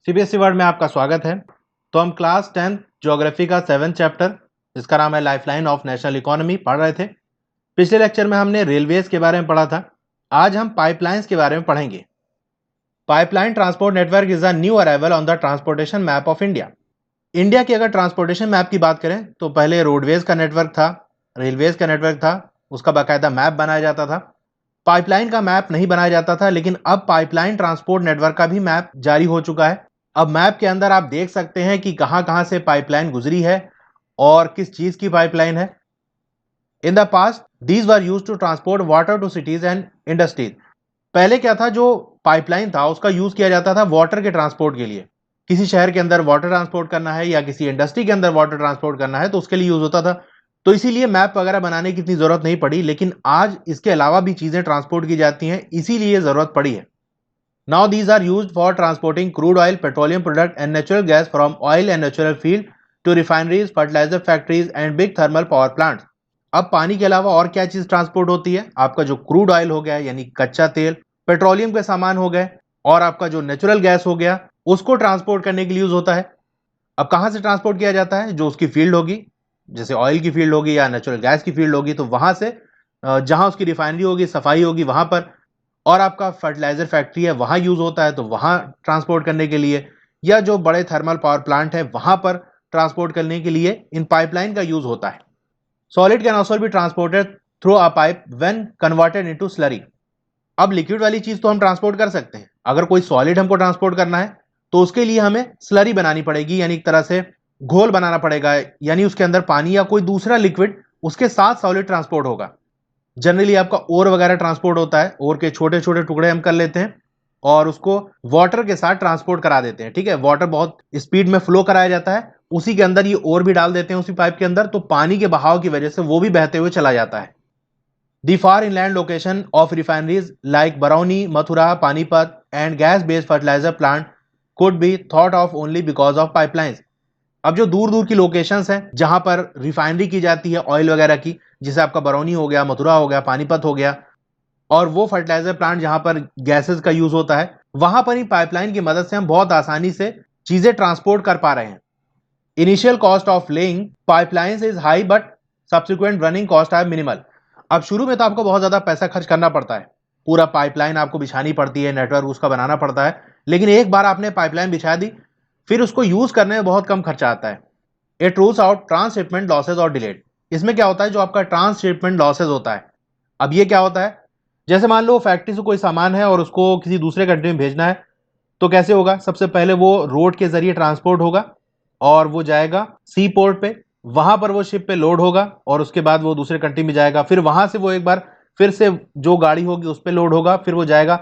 CBSE world में आपका स्वागत है। तो हम क्लास 10 ज्योग्राफी का 7th चैप्टर जिसका नाम है लाइफलाइन ऑफ नेशनल इकोनॉमी पढ़ रहे थे। पिछले लेक्चर में हमने रेलवेज के बारे में पढ़ा था। आज हम पाइपलाइंस के बारे में पढ़ेंगे। Pipeline transport network is a new arrival on the transportation map of India. India की अगर ट्रांसपोर्टेशन मैप की बात करें तो पहले रोडवेज का नेटवर्क था, रेलवेज का नेटवर्क था, उसका बाकायदा मैप बनाया जाता था। पाइपलाइन का मैप नहीं बनाया जाता था, लेकिन अब पाइपलाइन ट्रांसपोर्ट नेटवर्क का भी मैप जारी हो चुका है। अब मैप के अंदर आप देख सकते हैं कि कहां कहां से पाइपलाइन गुजरी है और किस चीज की पाइपलाइन है। In the past these were use to transport water to cities and industries. पहले क्या था, जो पाइपलाइन था उसका यूज किया जाता था वाटर के ट्रांसपोर्ट के लिए। किसी शहर के अंदर वाटर ट्रांसपोर्ट करना है या किसी इंडस्ट्री के अंदर वाटर ट्रांसपोर्ट करना है तो उसके लिए यूज होता था। तो इसीलिए मैप वगैरह बनाने की इतनी जरूरत नहीं पड़ी, लेकिन आज इसके अलावा भी चीजें ट्रांसपोर्ट की जाती हैं, इसीलिए जरूरत पड़ी है। Now these are used for transporting crude oil, petroleum product and natural gas from oil and natural field to refineries, fertilizer factories and big thermal power plants. अब पानी के अलावा और क्या चीज ट्रांसपोर्ट होती है? आपका जो क्रूड ऑयल हो गया यानी कच्चा तेल, पेट्रोलियम के सामान हो गए और आपका जो नेचुरल गैस हो गया, उसको ट्रांसपोर्ट करने के लिए यूज होता है। अब कहां से ट्रांसपोर्ट किया जाता है? जो उसकी फील्ड होगी, जैसे ऑयल की फील्ड होगी या नेचुरल गैस की फील्ड होगी, तो वहां से जहां उसकी रिफाइनरी होगी, सफाई होगी, वहां पर, और आपका फर्टिलाइजर फैक्ट्री है वहां यूज होता है तो वहां ट्रांसपोर्ट करने के लिए, या जो बड़े थर्मल पावर प्लांट है वहां पर ट्रांसपोर्ट करने के लिए इन पाइपलाइन का यूज होता है। Solid can also be transported through a pipe when converted into slurry. अब लिक्विड वाली चीज तो हम ट्रांसपोर्ट कर सकते हैं, अगर कोई सॉलिड हमको ट्रांसपोर्ट करना है तो उसके लिए हमें स्लरी बनानी पड़ेगी, यानी एक तरह से घोल बनाना पड़ेगा, यानी उसके अंदर पानी या कोई दूसरा लिक्विड उसके साथ सॉलिड ट्रांसपोर्ट होगा। जनरली आपका ओर वगैरह ट्रांसपोर्ट होता है, ओर के छोटे छोटे टुकड़े हम कर लेते हैं और उसको वाटर के साथ ट्रांसपोर्ट करा देते हैं। ठीक है, वाटर बहुत स्पीड में फ्लो कराया जाता है, उसी के अंदर ये ओर भी डाल देते हैं उसी पाइप के अंदर, तो पानी के बहाव की वजह से वो भी बहते हुए चला जाता है। The far inland location of refineries like Barauni, Mathura, Panipat and gas based fertiliser plant could be thought of only because of pipelines. अब जो दूर दूर की लोकेशंस हैं जहां पर रिफाइनरी की जाती है ऑयल वगैरह की, जैसे आपका बरौनी हो गया, मथुरा हो गया, पानीपत हो गया, और वो फर्टिलाइजर प्लांट जहां पर गैसेस का यूज होता है, वहां पर ही पाइपलाइन की मदद से हम बहुत आसानी से चीजें ट्रांसपोर्ट कर पा रहे हैं। Initial cost of laying pipelines is high but subsequent running cost are minimal. अब शुरू में तो आपको बहुत ज्यादा पैसा खर्च करना पड़ता है, पूरा पाइपलाइन आपको बिछानी पड़ती है, नेटवर्क उसका बनाना पड़ता है, लेकिन एक बार आपने पाइपलाइन बिछा दी फिर उसको यूज करने में बहुत कम खर्चा आता है। It rules out transshipment losses और डिलेड। इसमें क्या होता है, जो आपका ट्रांसशिपमेंट लॉसेज होता है, अब ये क्या होता है, जैसे मान लो फैक्ट्री से कोई सामान है और उसको किसी दूसरे कंट्री में भेजना है, तो कैसे होगा? सबसे पहले वो रोड के जरिए ट्रांसपोर्ट होगा और वो जाएगा सी पोर्ट पे, वहां पर वो शिप पे लोड होगा और उसके बाद वो दूसरे कंट्री में जाएगा, फिर वहां से वो एक बार फिर से जो गाड़ी होगी उस पर लोड होगा, फिर वो जाएगा।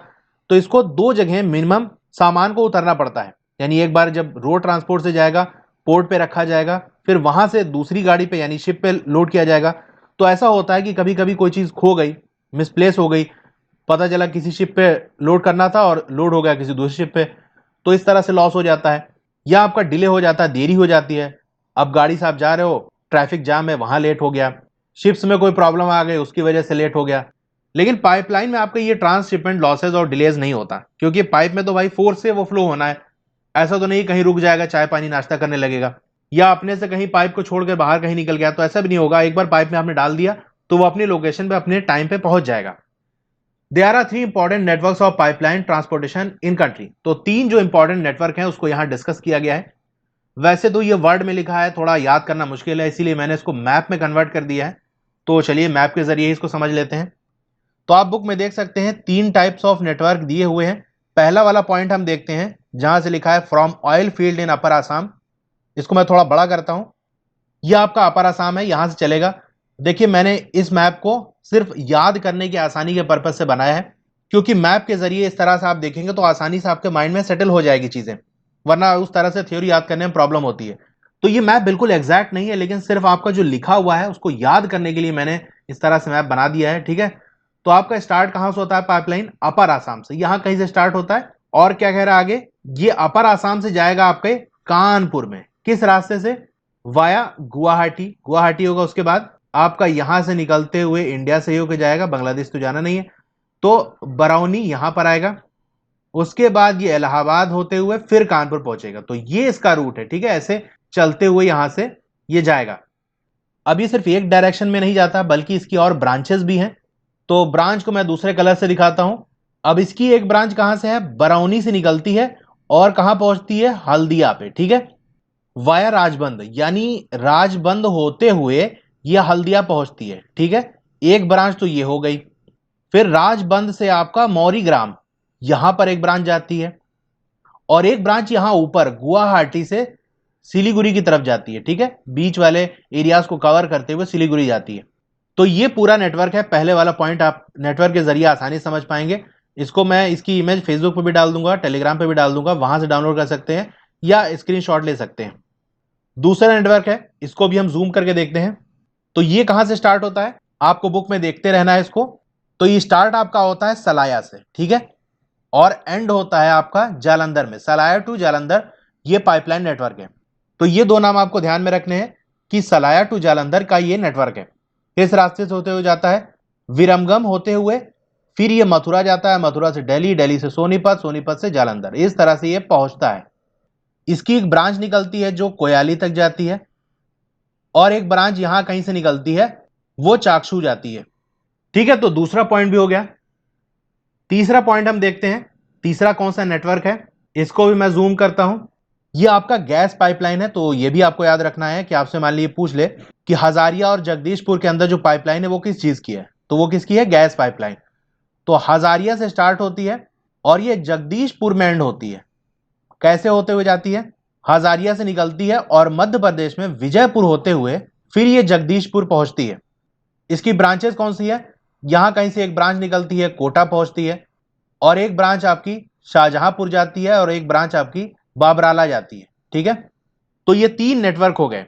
तो इसको दो जगह मिनिमम सामान को उतरना पड़ता है, यानी एक बार जब रोड ट्रांसपोर्ट से जाएगा, पोर्ट पे रखा जाएगा, फिर वहां से दूसरी गाड़ी पे यानी शिप पे लोड किया जाएगा। तो ऐसा होता है कि कभी कभी कोई चीज खो गई, मिसप्लेस हो गई, पता चला किसी शिप पे लोड करना था और लोड हो गया किसी दूसरी शिप पे, तो इस तरह से लॉस हो जाता है, या आपका डिले हो जाता है, देरी हो जाती है। अब गाड़ी से आप जा रहे हो, ट्रैफिक जाम है, वहां लेट हो गया, शिप्स में कोई प्रॉब्लम आ गई उसकी वजह से लेट हो गया। लेकिन पाइपलाइन में आपका ये ट्रांसशिपमेंट लॉसेज और डिलेज नहीं होता, क्योंकि पाइप में तो भाई फोर्स से वो फ्लो होना है। ऐसा तो नहीं कहीं रुक जाएगा, चाय पानी नाश्ता करने लगेगा, या अपने से कहीं पाइप को छोड़कर बाहर कहीं निकल गया, तो ऐसा भी नहीं होगा। एक बार पाइप में आपने डाल दिया तो वो अपनी लोकेशन पे अपने टाइम पे पहुंच जाएगा। There are 3 important networks of pipeline transportation in country. तो 3 जो इंपॉर्टेंट नेटवर्क हैं उसको यहां डिस्कस किया गया है। वैसे तो ये वर्ड में लिखा है, थोड़ा याद करना मुश्किल है, इसीलिए मैंने इसको मैप में कन्वर्ट कर दिया है। तो चलिए मैप के जरिए इसको समझ लेते हैं। तो आप बुक में देख सकते हैं 3 टाइप्स ऑफ नेटवर्क दिए हुए हैं। पहला वाला पॉइंट हम देखते हैं जहां से लिखा है फ्रॉम ऑयल फील्ड इन अपर आसाम। इसको मैं थोड़ा बड़ा करता हूं, यह आपका अपर आसाम है, यहां से चलेगा। देखिए मैंने इस मैप को सिर्फ याद करने की आसानी के पर्पज से बनाया है, क्योंकि मैप के जरिए इस तरह से आप देखेंगे तो आसानी से आपके माइंड में सेटल हो जाएगी चीजें, वरना उस तरह से थ्योरी याद करने में प्रॉब्लम होती है। तो ये मैप बिल्कुल एग्जैक्ट नहीं है, लेकिन सिर्फ आपका जो लिखा हुआ है उसको याद करने के लिए मैंने इस तरह से मैप बना दिया है। ठीक है, तो आपका स्टार्ट कहां से होता है? पाइपलाइन अपर आसाम से, यहां कहीं से स्टार्ट होता है। और क्या कह रहा है आगे, ये अपर आसाम से जाएगा आपके कानपुर में, किस रास्ते से? वाया गुवाहाटी, गुवाहाटी होगा, उसके बाद आपका यहां से निकलते हुए इंडिया से होकर जाएगा, बांग्लादेश तो जाना नहीं है, तो बरौनी यहां पर आएगा, उसके बाद ये इलाहाबाद होते हुए फिर कानपुर पहुंचेगा। तो ये इसका रूट है, ठीक है। ऐसे चलते हुए यहां से ये जाएगा। अब ये सिर्फ एक डायरेक्शन में नहीं जाता, बल्कि इसकी और ब्रांचेस भी हैं। तो ब्रांच को मैं दूसरे कलर से दिखाता हूं। अब इसकी एक ब्रांच कहां से है, बरौनी से निकलती है और कहां पहुंचती है, हल्दिया पे, ठीक है, वाया राजबंद, यानी राजबंद होते हुए यह हल्दिया पहुंचती है, ठीक है। एक ब्रांच तो ये हो गई। फिर राजबंद से आपका मौरीग्राम, यहां पर एक ब्रांच जाती है, और एक ब्रांच यहां ऊपर गुवाहाटी से सिलीगुड़ी की तरफ जाती है, ठीक है। बीच वाले एरियाज को कवर करते हुए सिलीगुड़ी जाती है। तो ये पूरा नेटवर्क है। पहले वाला पॉइंट आप नेटवर्क के जरिए आसानी समझ पाएंगे। इसको मैं इसकी इमेज फेसबुक पे भी डाल दूंगा, टेलीग्राम पे भी डाल दूंगा, वहां से डाउनलोड कर सकते हैं या स्क्रीनशॉट ले सकते हैं। दूसरा नेटवर्क है, इसको भी हम जूम करके देखते हैं। तो ये कहां से स्टार्ट होता है, आपको बुक में देखते रहना है इसको। तो ये स्टार्ट आपका होता है सलाया से, ठीक है, और एंड होता है आपका जालंधर में। सलाया टू जालंधर ये पाइपलाइन नेटवर्क है। तो ये दो नाम आपको ध्यान में रखने हैं कि सलाया टू जालंधर का ये नेटवर्क है। इस रास्ते से होते हुए जाता है विरमगम होते हुए, फिर ये मथुरा जाता है, मथुरा से दिल्ली, दिल्ली से सोनीपत, सोनीपत से जालंधर, इस तरह से ये पहुंचता है। इसकी एक ब्रांच निकलती है जो कोयाली तक जाती है, और एक ब्रांच यहां कहीं से निकलती है, वो चाकसू जाती है, ठीक है। तो दूसरा पॉइंट भी हो गया। तीसरा पॉइंट हम देखते हैं, तीसरा कौन सा नेटवर्क है, इसको भी मैं जूम करता हूं। ये आपका गैस पाइपलाइन है। तो ये भी आपको याद रखना है कि आपसे मान लीजिए पूछ ले कि हजारिया और जगदीशपुर के अंदर जो पाइपलाइन है वो किस चीज की है, तो वो किसकी है, गैस पाइपलाइन। तो हजारिया से स्टार्ट होती है और ये जगदीशपुर में एंड होती है। कैसे होते हुए जाती है, हजारिया से निकलती है और मध्य प्रदेश में विजयपुर होते हुए फिर ये जगदीशपुर पहुंचती है। इसकी ब्रांचेस कौन सी है, यहां कहीं से एक ब्रांच निकलती है, कोटा पहुंचती है, और एक ब्रांच आपकी शाहजहांपुर जाती है, और एक ब्रांच आपकी बाबराला जाती है, ठीक है। तो ये तीन नेटवर्क हो गए।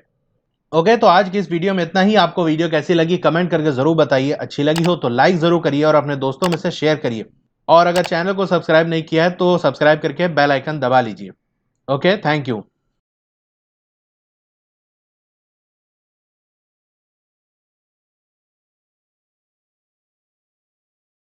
ओके, तो आज की इस वीडियो में इतना ही। आपको वीडियो कैसी लगी कमेंट करके जरूर बताइए। अच्छी लगी हो तो लाइक जरूर करिए और अपने दोस्तों में से शेयर करिए। और अगर चैनल को सब्सक्राइब नहीं किया है तो सब्सक्राइब करके बेल आइकन दबा लीजिए। Okay, thank you.